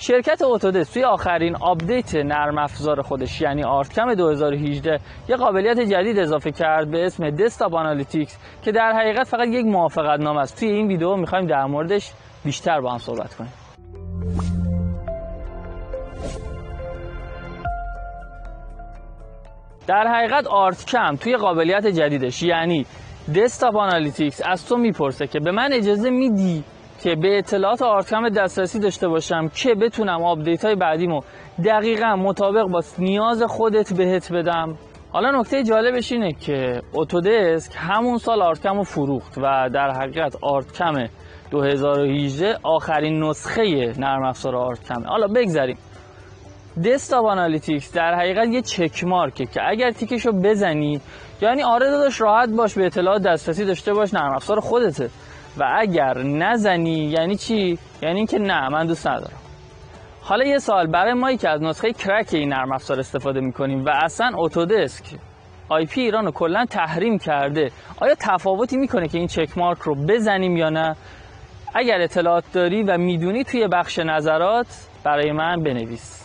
شرکت اتودسک توی آخرین آپدیت نرم افزار خودش یعنی آرتکم 2018 یه قابلیت جدید اضافه کرد به اسم دسکتاپ آنالیتیکس که در حقیقت فقط یک موافقتنامه است. توی این ویدیو می‌خوایم در موردش بیشتر با هم صحبت کنیم. در حقیقت آرتکم توی قابلیت جدیدش یعنی دسکتاپ آنالیتیکس از تو میپرسه که به من اجازه میدی که به اطلاعات آرتکم دسترسی داشته باشم که بتونم آپدیت های بعدیمو دقیقاً مطابق با نیاز خودت بهت بدم. حالا نکته جالبش اینه که اتودسک همون سال آرتکم رو فروخت و در حقیقت آرتکم 2018 آخرین نسخه نرم افزار آرتکمه. حالا بگذاریم دسکتاپ آنالیتیکس در حقیقت یه چک مارکه که اگر تیکشو بزنی یعنی آره داداش راحت باش به اطلاعات دسترسی داشته باش نرم افزار خودته، و اگر نزنی یعنی چی؟ یعنی اینکه نه من دوست ندارم. حالا یه سوال برای ما که از نسخه کرک این نرم افزار استفاده میکنیم و اصلا اتودسک آی پی ایران رو کلا تحریم کرده، آیا تفاوتی میکنه که این چک مارک رو بزنیم یا نه؟ اگر اطلاعات داری و میدونی توی بخش نظرات برای من بنویس.